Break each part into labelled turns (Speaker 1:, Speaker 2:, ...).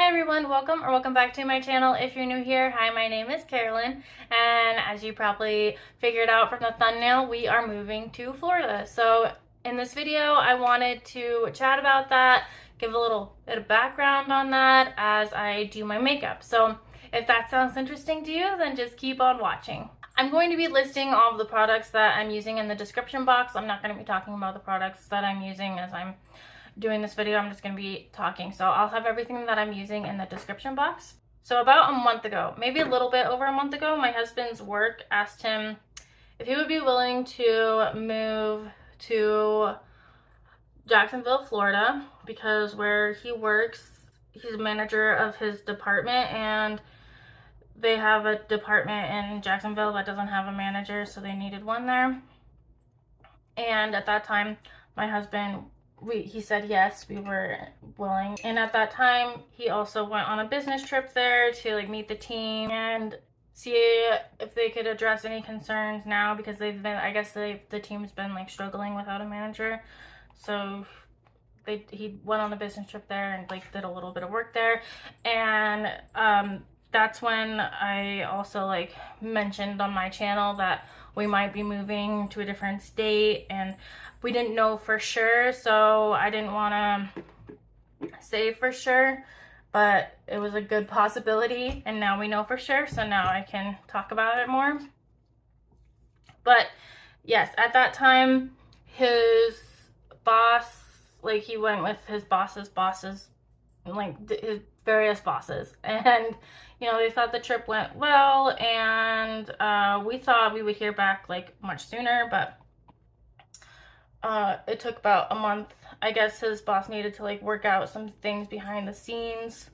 Speaker 1: Hi everyone, welcome back to my channel. If you're new here, hi, my name is Carolyn, and as you probably figured out from the thumbnail, we are moving to Florida. So in this video, I wanted to chat about that, give a little bit of background on that as I do my makeup. So if that sounds interesting to you, then just keep on watching. I'm going to be listing all of the products that I'm using in the description box. I'm not going to be talking about the products that I'm using as I'm doing this video. I'm just going to be talking. So I'll have everything that I'm using in the description box. So about a month ago, maybe a little bit over a month ago, my husband's work asked him if he would be willing to move to Jacksonville, Florida, because where he works, he's a manager of his department, and they have a department in Jacksonville that doesn't have a manager, so they needed one there. And at that time, my husband, he said yes, we were willing. And at that time, he also went on a business trip there to like meet the team and see if they could address any concerns now, because they've been, I guess the team's been like struggling without a manager. So he went on a business trip there and like did a little bit of work there. And that's when I also like mentioned on my channel that we might be moving to a different state, and we didn't know for sure, so I didn't want to say for sure, but it was a good possibility, and now we know for sure, so now I can talk about it more. But yes, at that time, his boss, like he went with his boss's bosses, like his various bosses, and you know, they thought the trip went well, and we thought we would hear back like much sooner, but it took about a month. I guess his boss needed to like work out some things behind the scenes,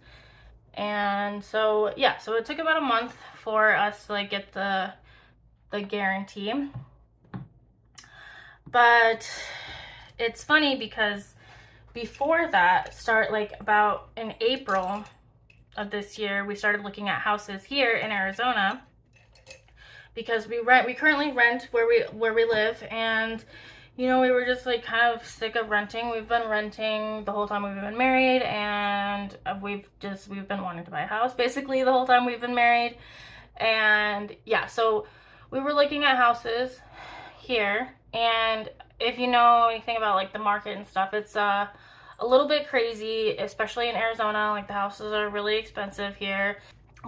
Speaker 1: and so yeah, so it took about a month for us to like get the guarantee. But it's funny because before that, like about in April of this year, we started looking at houses here in Arizona, because we currently rent where we live, and you know, we were just like kind of sick of renting. We've been renting the whole time we've been married, and we've been wanting to buy a house basically the whole time we've been married. And yeah, so we were looking at houses here, and if you know anything about like the market and stuff, it's a little bit crazy, especially in Arizona. Like the houses are really expensive here.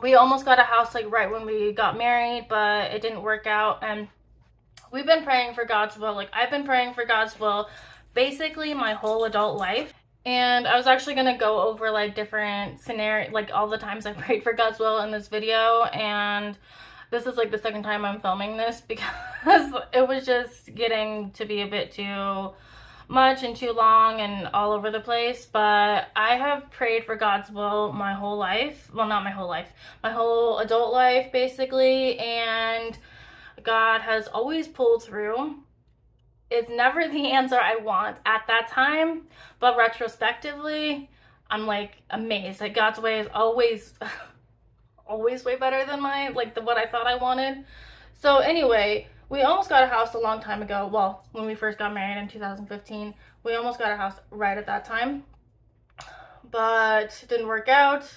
Speaker 1: We almost got a house like right when we got married, but it didn't work out, and we've been praying for God's will. Like I've been praying for God's will basically my whole adult life. And I was actually going to go over like different scenarios, like all the times I prayed for God's will in this video, and this is like the second time I'm filming this because it was just getting to be a bit too much and too long and all over the place. But I have prayed for God's will my whole life. Well, not my whole life, my whole adult life basically, and God has always pulled through. It's never the answer I want at that time, but retrospectively, I'm like amazed. Like God's way is always always way better than what I thought I wanted. So anyway, we almost got a house a long time ago. Well, when we first got married in 2015, we almost got a house right at that time, but it didn't work out.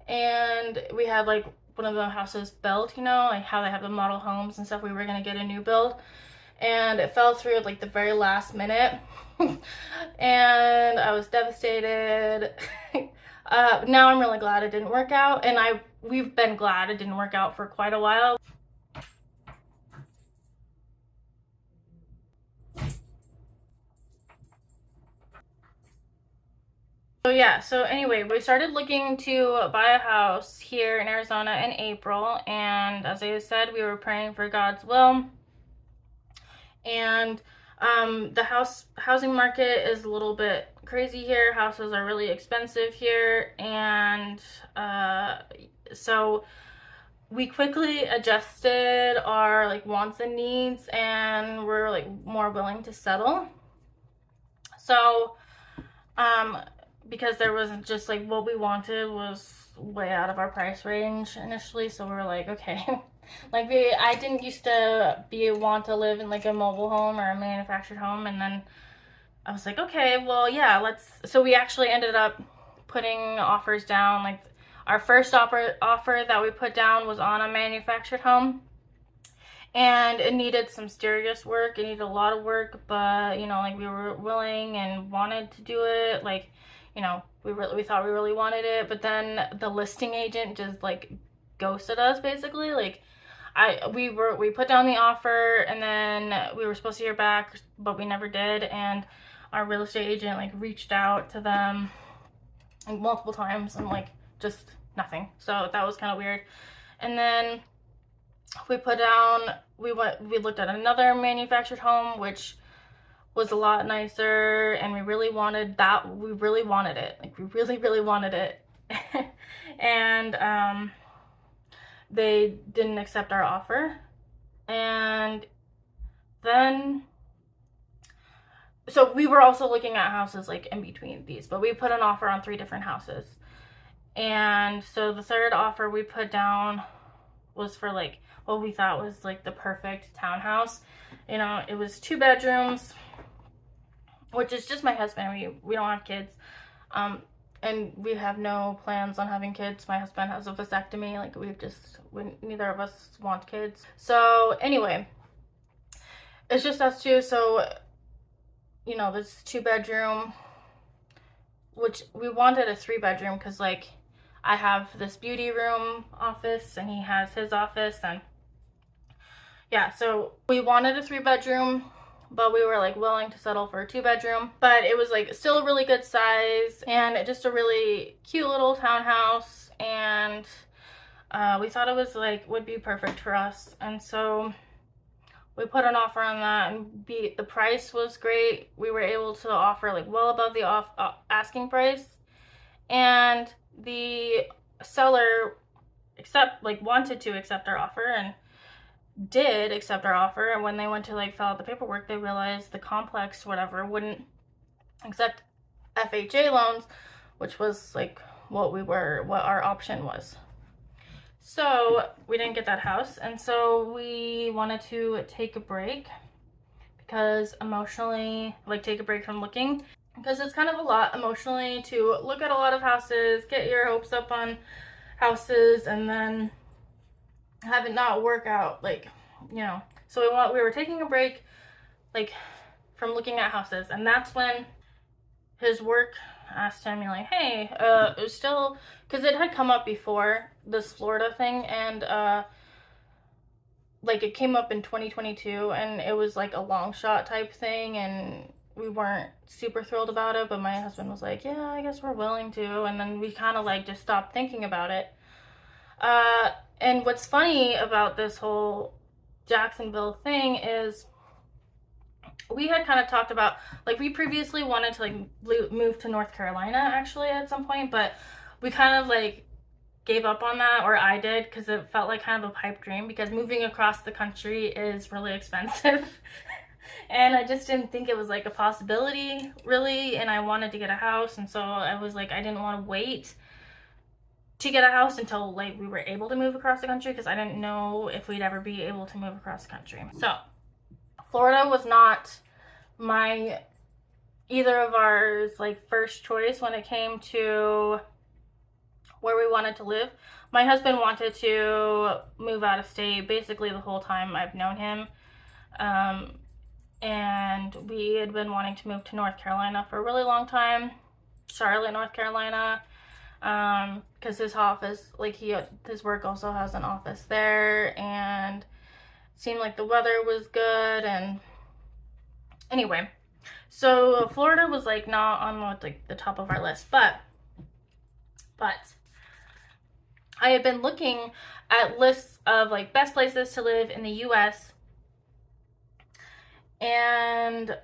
Speaker 1: And we had like one of the houses built, you know, like how they have the model homes and stuff. We were gonna get a new build, and it fell through at like the very last minute. And I was devastated. Now I'm really glad it didn't work out, and we've been glad it didn't work out for quite a while. So yeah, so anyway, we started looking to buy a house here in Arizona in April, and as I said, we were praying for God's will. And the housing market is a little bit crazy here. Houses are really expensive here, and so we quickly adjusted our like wants and needs, and we're like more willing to settle. So because there wasn't just like what we wanted was way out of our price range initially, so we were like, okay. Like I didn't used to want to live in like a mobile home or a manufactured home, and then I was like, okay, well yeah, so we actually ended up putting offers down. Like our first offer that we put down was on a manufactured home, and it needed some serious work. It needed a lot of work, but you know, like we were willing and wanted to do it. Like, you know, we thought we really wanted it, but then the listing agent just like ghosted us basically. Like we put down the offer, and then we were supposed to hear back, but we never did. And our real estate agent like reached out to them like multiple times, and like just nothing. So that was kind of weird. And then we put down, we looked at another manufactured home, which was a lot nicer, and we really wanted that. We really wanted it. Like we really wanted it. And they didn't accept our offer. And then, so we were also looking at houses like in between these, but we put an offer on 3 different houses. And so the third offer we put down was for like what we thought was like the perfect townhouse. You know, it was 2 bedrooms, which is just my husband. We don't have kids. And we have no plans on having kids. My husband has a vasectomy. Like neither of us want kids. So anyway, it's just us 2. So, you know, this 2-bedroom, which we wanted a 3-bedroom because like I have this beauty room office and he has his office, and yeah, so we wanted a 3-bedroom, but we were like willing to settle for a 2-bedroom. But it was like still a really good size and just a really cute little townhouse, and we thought it was like would be perfect for us. And so we put an offer on that, and the price was great. We were able to offer like well above the asking price, and the seller wanted to accept our offer and did accept our offer. And when they went to like fill out the paperwork, they realized the complex whatever wouldn't accept FHA loans, which was like what our option was. So we didn't get that house, and so we wanted to take a break because emotionally, like take a break from looking, because it's kind of a lot emotionally to look at a lot of houses, get your hopes up on houses, and then have it not work out, like, you know. So we were taking a break like from looking at houses, and that's when his work asked him, like, hey, it was still, because it had come up before, this Florida thing, and like it came up in 2022, and it was like a long shot type thing, and we weren't super thrilled about it, but my husband was like, yeah, I guess we're willing to. And then we kind of like just stopped thinking about it. And what's funny about this whole Jacksonville thing is we had kind of talked about, like, we previously wanted to like move to North Carolina actually at some point, but we kind of like gave up on that, or I did, because it felt like kind of a pipe dream, because moving across the country is really expensive. And I just didn't think it was like a possibility really, and I wanted to get a house, and so I was like, I didn't want to wait to get a house until like we were able to move across the country, because I didn't know if we'd ever be able to move across the country. So Florida was not either of ours like first choice when it came to where we wanted to live. My husband wanted to move out of state basically the whole time I've known him. And we had been wanting to move to North Carolina for a really long time, Charlotte, North Carolina, because his office, like his work also has an office there, and it seemed like the weather was good. And anyway, so Florida was like not on like the top of our list, but I had been looking at lists of like best places to live in the US, and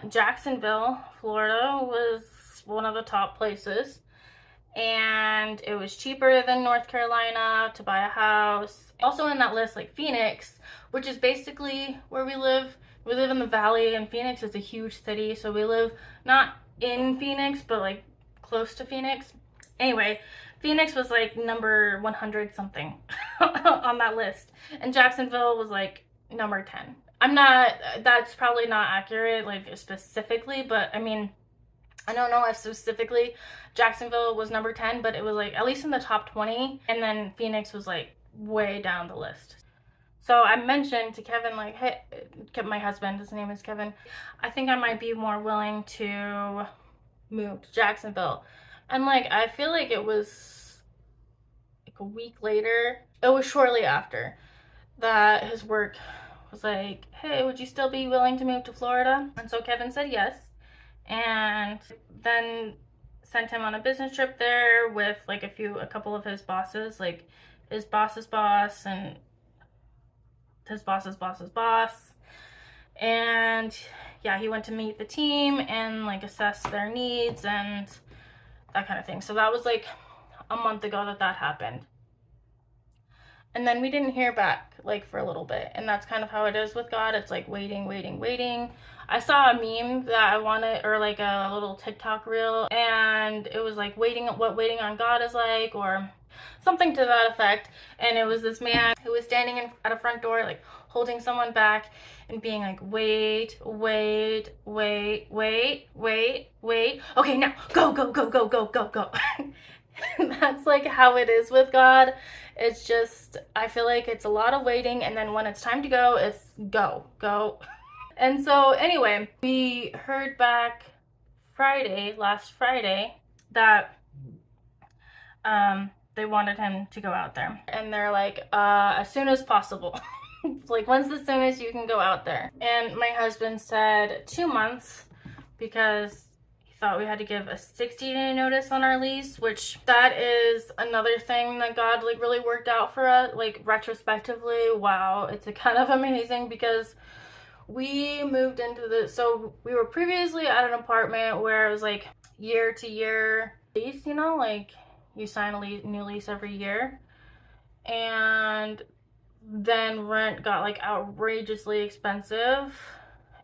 Speaker 1: Jacksonville, Florida was one of the top places, and it was cheaper than North Carolina to buy a house. Also in that list, like Phoenix, which is basically where we live. We live in the valley, and Phoenix is a huge city, so we live not in Phoenix, but like close to Phoenix. Anyway, Phoenix was like number 100 something on that list, and Jacksonville was like number 10. That's probably not accurate like specifically, but I mean, I don't know if specifically Jacksonville was number 10, but it was like at least in the top 20. And then Phoenix was like way down the list. So I mentioned to Kevin, like, hey, my husband, his name is Kevin, I think I might be more willing to move to Jacksonville. And like, I feel like it was like a week later, it was shortly after, that his work was like, hey, would you still be willing to move to Florida? And so Kevin said yes. And then sent him on a business trip there with like a couple of his bosses, like his boss's boss and his boss's boss's boss. And yeah, he went to meet the team and like assess their needs and that kind of thing. So that was like a month ago that happened. And then we didn't hear back like for a little bit. And that's kind of how it is with God. It's like waiting, waiting, waiting. I saw a meme that I wanted, or like a little TikTok reel, and it was like what waiting on God is like, or something to that effect. And it was this man who was standing at a front door, like holding someone back and being like, wait, wait, wait, wait, wait, wait. Okay, now go, go, go, go, go, go, go. That's like how it is with God. It's just, I feel like it's a lot of waiting, and then when it's time to go, it's go, go. And so anyway, we heard back last Friday, that they wanted him to go out there. And they're like, as soon as possible. Like, when's the soonest you can go out there? And my husband said 2 months, because he thought we had to give a 60-day notice on our lease, which that is another thing that God like really worked out for us, like retrospectively. Wow, it's a kind of amazing, because we moved into so we were previously at an apartment where it was like year to year lease, you know, like you sign a new lease every year, and then rent got like outrageously expensive,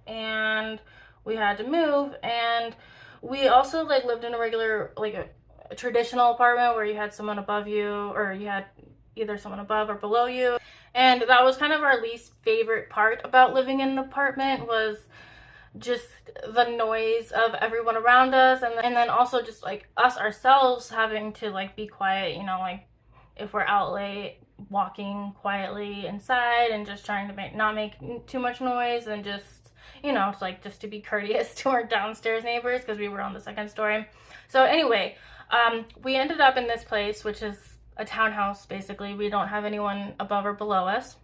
Speaker 1: and we had to move. And we also like lived in a regular, like a traditional apartment where you had someone above you, or you had either someone above or below you. And that was kind of our least favorite part about living in an apartment, was just the noise of everyone around us, and then also just like us ourselves having to like be quiet, you know, like if we're out late, walking quietly inside and just trying to not make too much noise, and just, you know, it's like just to be courteous to our downstairs neighbors, because we were on the second story. So anyway, we ended up in this place, which is a townhouse basically. We don't have anyone above or below us,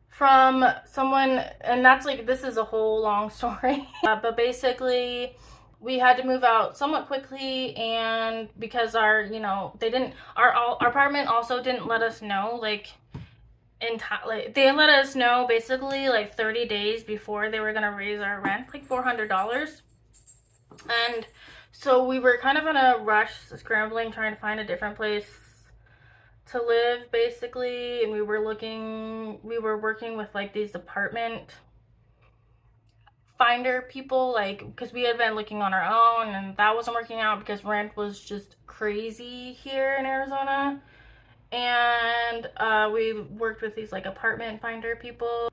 Speaker 1: from someone, and that's like, this is a whole long story. But basically we had to move out somewhat quickly, and because our, you know, our apartment also didn't let us know like like they let us know basically like 30 days before they were gonna raise our rent like $400. And so we were kind of in a rush, scrambling, trying to find a different place to live basically. And we were working with like these apartment finder people, like, because we had been looking on our own, and that wasn't working out because rent was just crazy here in Arizona. And we worked with these like apartment finder people,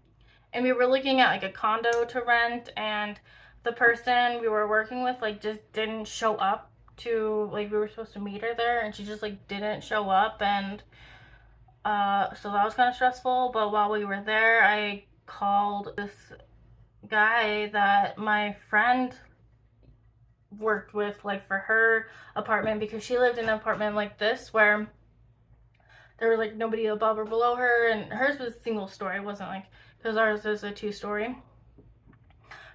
Speaker 1: and we were looking at like a condo to rent, and the person we were working with like just didn't show up to, like, we were supposed to meet her there, and she just like didn't show up. And so that was kind of stressful. But while we were there, I called this guy that my friend worked with, like for her apartment, because she lived in an apartment like this where there was like nobody above or below her, and hers was single story. It wasn't like, because ours was a 2-story.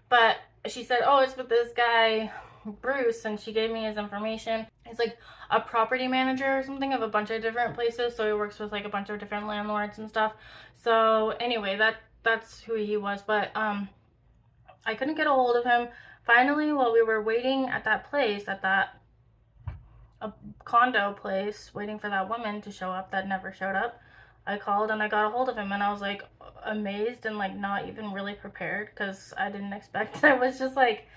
Speaker 1: But she said, oh, it's with this guy Bruce, and she gave me his information. He's like a property manager or something of a bunch of different places, so he works with like a bunch of different landlords and stuff. So anyway, that's who he was. But I couldn't get a hold of him. Finally, while we were waiting at that place, at that condo place, waiting for that woman to show up that never showed up, I called and I got a hold of him. And I was like amazed and like not even really prepared, because I didn't expect it. I was just like,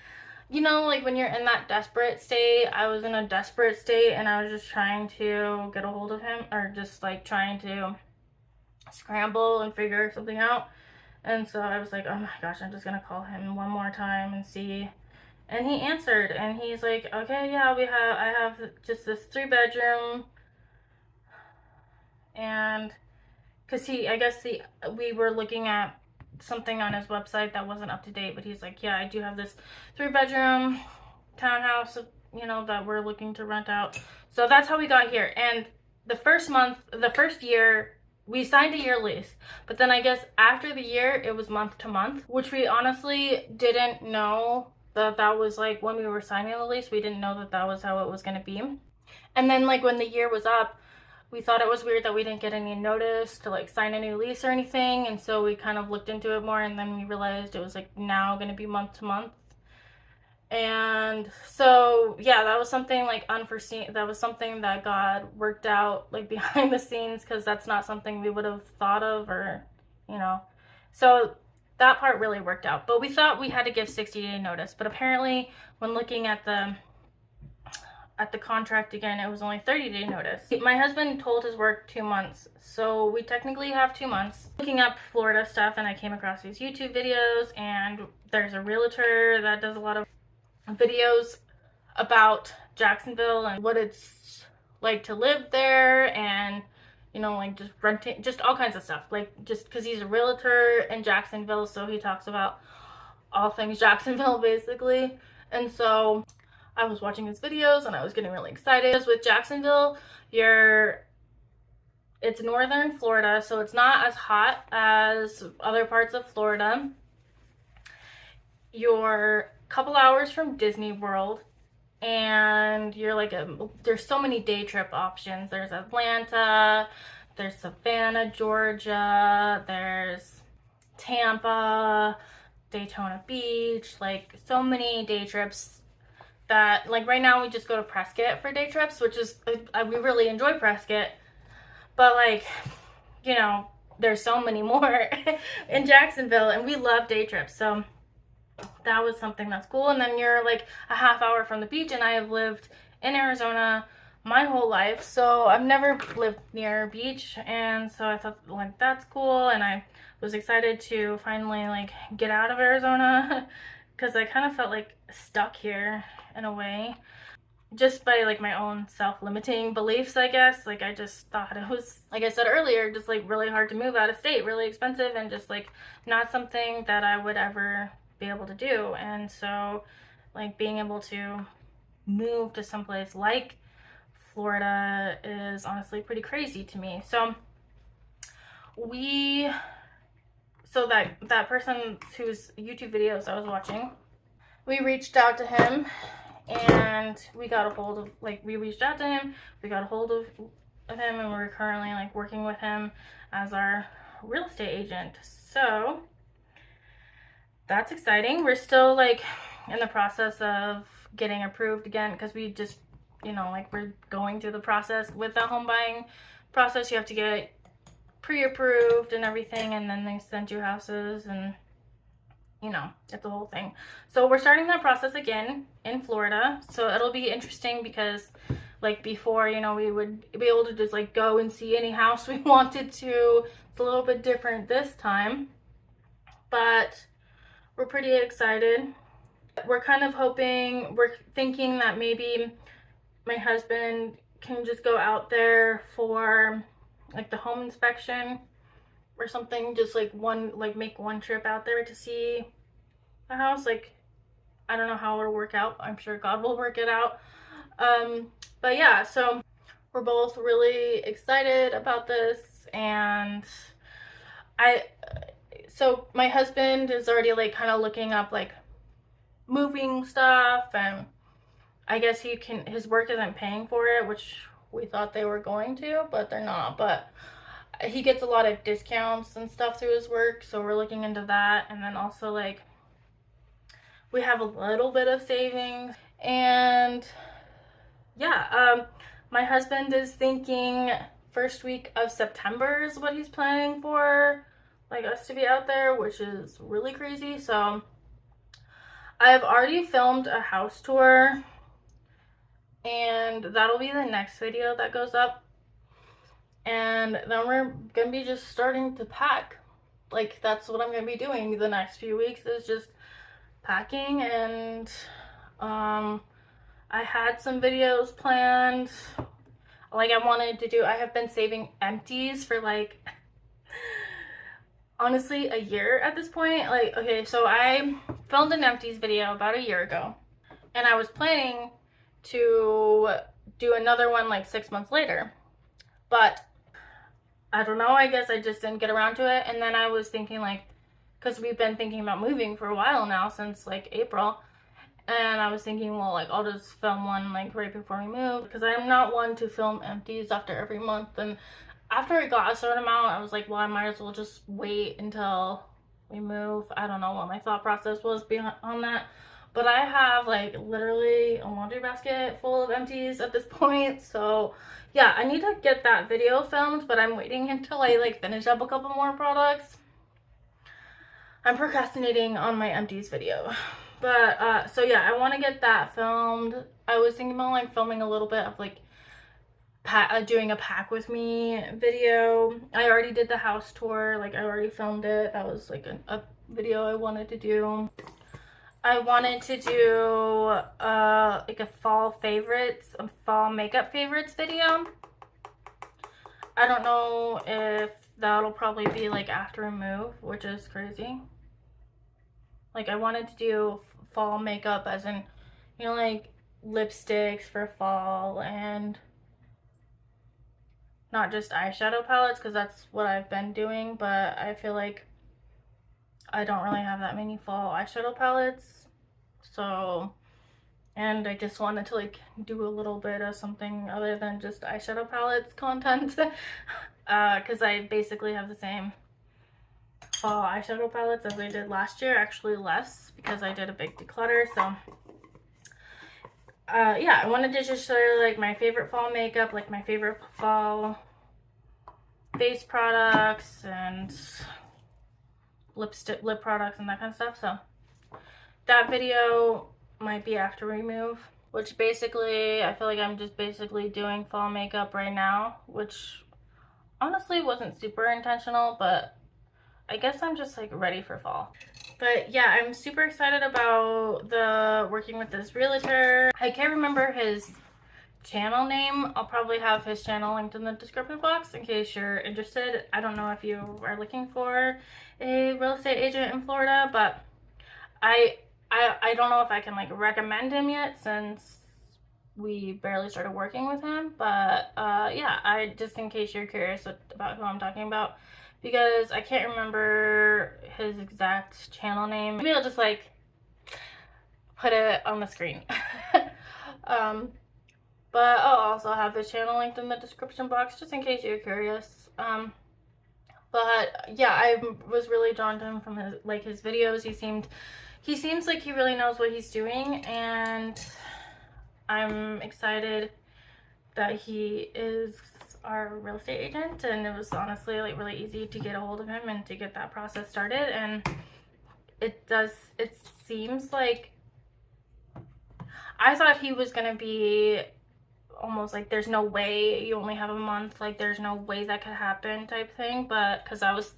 Speaker 1: you know, like when you're in that desperate state, I was in a desperate state, and I was just trying to get a hold of him, or just like trying to scramble and figure something out. And so I was like, oh my gosh, I'm just gonna call him one more time and see And he answered, and he's like, okay, yeah, I have just this 3-bedroom, and because I guess we were looking at something on his website that wasn't up to date, but he's like, yeah, I do have this 3-bedroom townhouse, that we're looking to rent out. So that's how we got here. And the first year, we signed a year lease, but then I guess after the year, it was month to month, which we honestly didn't know that was like when we were signing the lease. We didn't know that was how it was going to be. And then like when the year was up, we thought it was weird that we didn't get any notice to like sign a new lease or anything. And so we kind of looked into it more, and then we realized it was like now going to be month to month. And so yeah, that was something like unforeseen. That was something that God worked out like behind the scenes, because that's not something we would have thought of, or so that part really worked out. But we thought we had to give 60-day notice, but apparently when looking at the contract again, it was only 30-day notice. My husband told his work 2 months, so we technically have 2 months. Looking up Florida stuff, and I came across these YouTube videos, and there's a realtor that does a lot of videos about Jacksonville and what it's like to live there, and like just renting, just all kinds of stuff, like just because he's a realtor in Jacksonville, so he talks about all things Jacksonville basically. And so I was watching his videos and I was getting really excited. Because with Jacksonville, it's northern Florida, so it's not as hot as other parts of Florida. You're a couple hours from Disney World, and you're like there's so many day trip options. There's Atlanta, there's Savannah, Georgia, there's Tampa, Daytona Beach, like so many day trips that, like right now we just go to Prescott for day trips, which is, we really enjoy Prescott, but like, there's so many more in Jacksonville, and we love day trips. So that was something that's cool. And then you're like a half hour from the beach, and I have lived in Arizona my whole life, so I've never lived near a beach, and so I thought like that's cool, and I was excited to finally like get out of Arizona because I kind of felt like stuck here in a way, just by like my own self-limiting beliefs, I guess. Like I just thought it was, like I said earlier, just like really hard to move out of state, really expensive, and just like not something that I would ever be able to do. And so like being able to move to someplace like Florida is honestly pretty crazy to me. So that person whose YouTube videos I was watching, we reached out to him, and we got a hold of him, we got a hold of him, and we're currently like working with him as our real estate agent. So that's exciting. We're still like in the process of getting approved again, because we just, like we're going through the process with the home buying process. You have to get pre-approved and everything, and then they send you houses, and it's a whole thing. So we're starting that process again in Florida. So it'll be interesting, because like before, we would be able to just like go and see any house we wanted to. It's a little bit different this time, but we're pretty excited. We're kind of we're thinking that maybe my husband can just go out there for like the home inspection or something, just like make one trip out there to see the house. Like I don't know how it'll work out. I'm sure God will work it out. But yeah, so we're both really excited about this. And so my husband is already like kind of looking up like moving stuff, and I guess his work isn't paying for it, which we thought they were going to, but they're not. But he gets a lot of discounts and stuff through his work, so we're looking into that. And then also like we have a little bit of savings. And yeah, my husband is thinking first week of September is what he's planning for, like us to be out there, which is really crazy. So I have already filmed a house tour, and that'll be the next video that goes up. And then we're gonna be just starting to pack. Like that's what I'm gonna be doing the next few weeks, is just packing. And I had some videos planned. Like I wanted to do, I have been saving empties for like honestly a year at this point. Like, okay, so I filmed an empties video about a year ago, and I was planning to do another one like 6 months later, but I don't know, I guess I just didn't get around to it. And then I was thinking like, because we've been thinking about moving for a while now, since like April, and I was thinking, well, like I'll just film one like right before we move, because I'm not one to film empties after every month. And after I got a certain amount, I was like, well, I might as well just wait until we move. I don't know what my thought process was on that, but I have like literally a laundry basket full of empties at this point. So yeah, I need to get that video filmed, but I'm waiting until I like finish up a couple more products. I'm procrastinating on my empties video. But so yeah, I want to get that filmed. I was thinking about like filming a little bit of like doing a pack with me video. I already did the house tour, like I already filmed it. That was like a video I wanted to do. I wanted to do like a fall makeup favorites video. I don't know if that'll probably be like after a move, which is crazy. Like I wanted to do fall makeup as in, you know, like lipsticks for fall, and not just eyeshadow palettes, because that's what I've been doing, but I feel like I don't really have that many fall eyeshadow palettes. So, and I just wanted to like do a little bit of something other than just eyeshadow palettes content, because I basically have the same fall eyeshadow palettes as I did last year, actually less, because I did a big declutter. So yeah, I wanted to just show you like my favorite fall makeup, like my favorite fall face products and lip products and that kind of stuff. So that video might be after we move, which basically I feel like I'm just basically doing fall makeup right now, which honestly wasn't super intentional, but I guess I'm just like ready for fall. But yeah, I'm super excited about the working with this realtor. I can't remember his channel name. I'll probably have his channel linked in the description box in case you're interested. I don't know if you are looking for a real estate agent in Florida, but I don't know if I can like recommend him yet, since we barely started working with him. But yeah, I just in case you're curious about who I'm talking about, because I can't remember his exact channel name. Maybe I'll just like put it on the screen. But I'll also have his channel linked in the description box just in case you're curious. But yeah, I was really drawn to him from his videos. He seems like he really knows what he's doing, and I'm excited that he is our real estate agent. And it was honestly like really easy to get a hold of him and to get that process started. And it seems like I thought he was gonna be almost like there's no way, you only have a month, like there's no way that could happen type thing. But because I was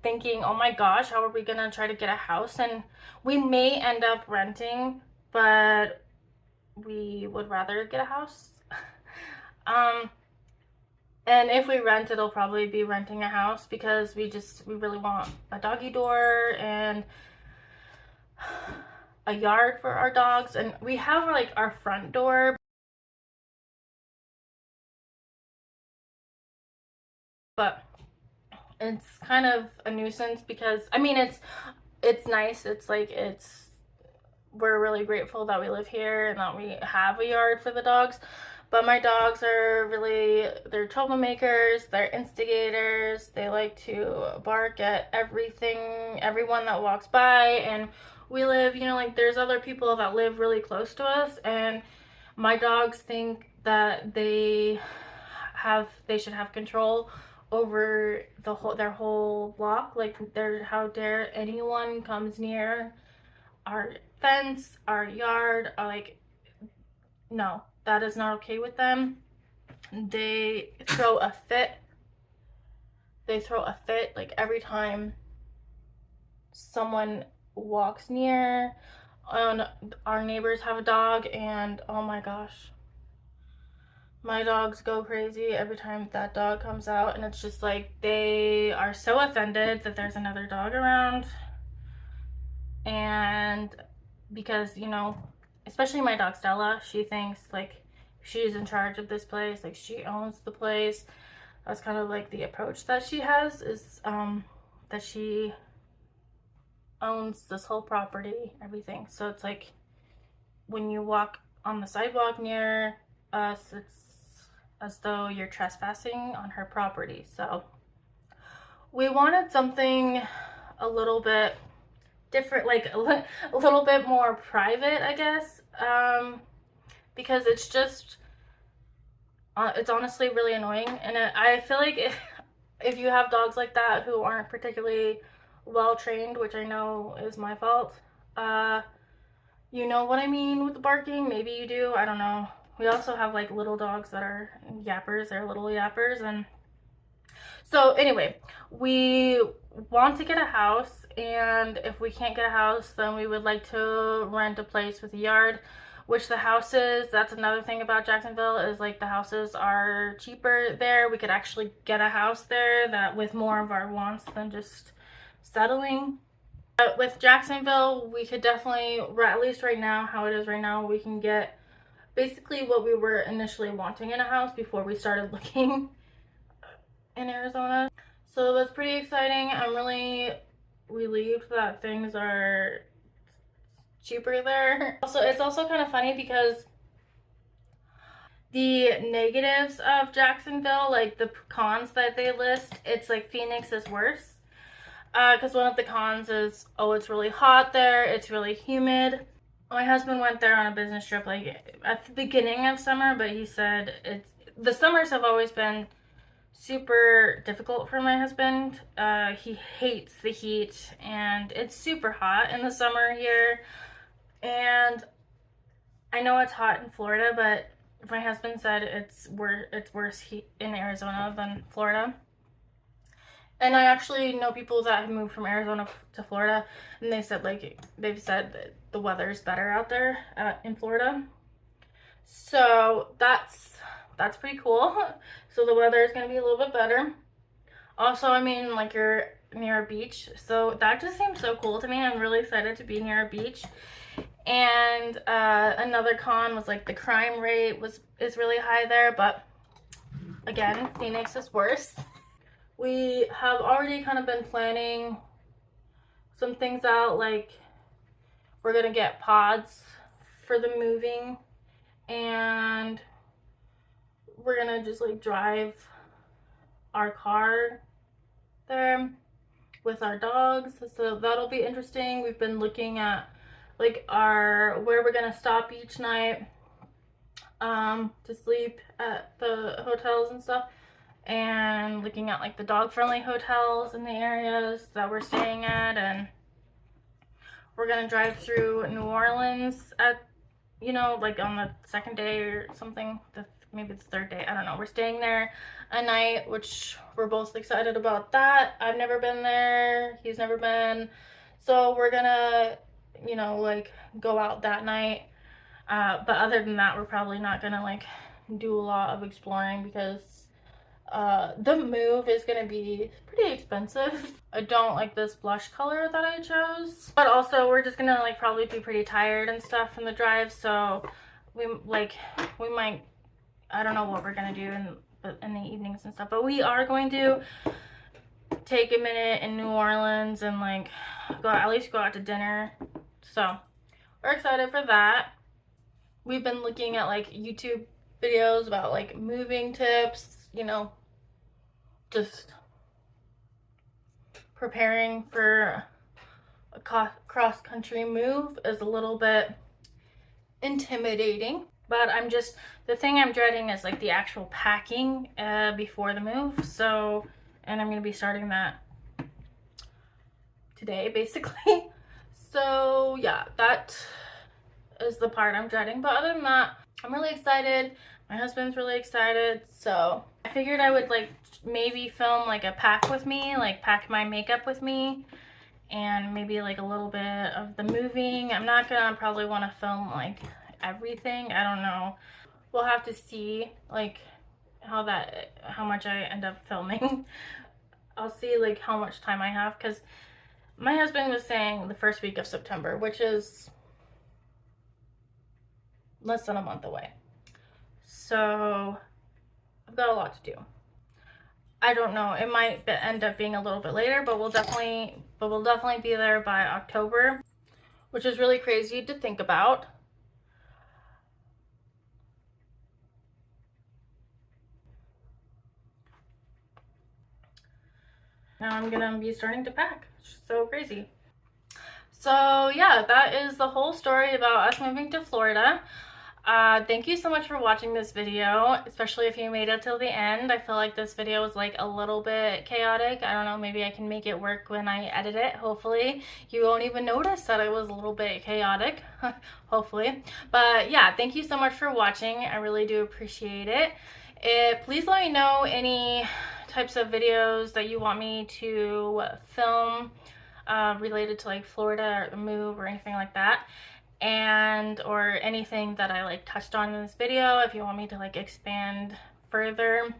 Speaker 1: thinking, oh my gosh, how are we gonna try to get a house? And we may end up renting, but we would rather get a house. And if we rent, it'll probably be renting a house, because we really want a doggy door and a yard for our dogs. And we have like our front door, but it's kind of a nuisance, because I mean it's nice, we're really grateful that we live here and that we have a yard for the dogs, but my dogs are they're troublemakers, they're instigators, they like to bark at everyone that walks by. And we live, you know, like there's other people that live really close to us, and my dogs think that they should have control over their whole block. Like how dare anyone comes near our fence, our yard, like no, that is not okay with them. They throw a fit like every time someone walks near And our neighbors have a dog, and oh my gosh, my dogs go crazy every time that dog comes out, and it's just like they are so offended that there's another dog around. And because, you know, especially my dog Stella, she thinks like she's in charge of this place, like she owns the place. That's kind of like the approach that she has, is that she owns this whole property, everything. So it's like when you walk on the sidewalk near us, it's as though you're trespassing on her property. So we wanted something a little bit different, like a little bit more private, I guess, because it's just it's honestly really annoying. And I feel like if you have dogs like that who aren't particularly well trained, which I know is my fault, you know what I mean with the barking. Maybe you do, I don't know. We also have like little dogs that are yappers. They're little yappers. And so anyway, we want to get a house, and if we can't get a house, then we would like to rent a place with a yard, which the houses, that's another thing about Jacksonville, is like the houses are cheaper there. We could actually get a house there that with more of our wants than just settling. But with Jacksonville, we could definitely, at least right now, how it is right now, we can get basically what we were initially wanting in a house before we started looking in Arizona. So that's pretty exciting. I'm really relieved that things are cheaper there. Also, it's also kind of funny because the negatives of Jacksonville, like the cons that they list, it's like Phoenix is worse. Because one of the cons is, oh, it's really hot there, it's really humid. My husband went there on a business trip like at the beginning of summer, but he said the summers have always been super difficult for my husband. He hates the heat, and it's super hot in the summer here. And I know it's hot in Florida, but my husband said it's worse heat in Arizona than Florida. And I actually know people that have moved from Arizona to Florida, and they've said that the weather is better out there in Florida. So that's pretty cool. So the weather is going to be a little bit better. Also, I mean, like, you're near a beach, so that just seems so cool to me. I'm really excited to be near a beach. And another con was like the crime rate is really high there, but again, Phoenix is worse. We have already kind of been planning some things out, like we're gonna get pods for the moving, and we're gonna just like drive our car there with our dogs. So that'll be interesting. We've been looking at like where we're gonna stop each night to sleep at the hotels and stuff, and looking at like the dog friendly hotels in the areas that we're staying at. And we're gonna drive through New Orleans at, you know, like on the second day or something, maybe the third day, I don't know. We're staying there a night, which we're both excited about that. I've never been there, he's never been, so we're gonna, you know, like go out that night. But other than that, we're probably not gonna like do a lot of exploring because the move is gonna be pretty expensive. I don't like this blush color that I chose, but also we're just gonna like probably be pretty tired and stuff from the drive, so we might, I don't know what we're gonna do in the evenings and stuff, but we are going to take a minute in New Orleans and like at least go out to dinner. So we're excited for that. We've been looking at like YouTube videos about like moving tips, you know, just preparing for a cross-country move is a little bit intimidating, but the thing I'm dreading is like the actual packing before the move. So, and I'm gonna be starting that today basically. So yeah, that is the part I'm dreading, but other than that, I'm really excited. My husband's really excited, so I figured I would like maybe film like a pack with me, like pack my makeup with me, and maybe like a little bit of the moving. I'm not gonna probably want to film like everything. I don't know. We'll have to see like how much I end up filming. I'll see like how much time I have, because my husband was saying the first week of September, which is less than a month away. So I've got a lot to do. I don't know, it might end up being a little bit later, but we'll definitely be there by October, which is really crazy to think about. Now I'm gonna be starting to pack. It's so crazy. So yeah, that is the whole story about us moving to Florida. Thank you so much for watching this video, especially if you made it till the end. I feel like this video was like a little bit chaotic. I don't know, maybe I can make it work when I edit it. Hopefully you won't even notice that it was a little bit chaotic. Hopefully. But yeah, thank you so much for watching. I really do appreciate it. Please let me know any types of videos that you want me to film related to like Florida or the move or anything like that, and or anything that I like touched on in this video. If you want me to like expand further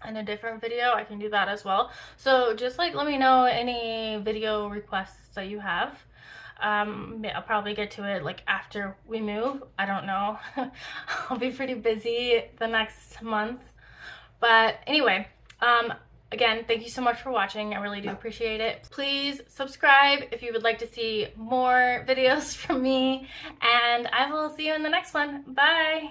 Speaker 1: in a different video, I can do that as well. So just like let me know any video requests that you have. I'll probably get to it like after we move. I don't know. I'll be pretty busy the next month. But anyway, again, thank you so much for watching. I really do appreciate it. Please subscribe if you would like to see more videos from me, and I will see you in the next one. Bye!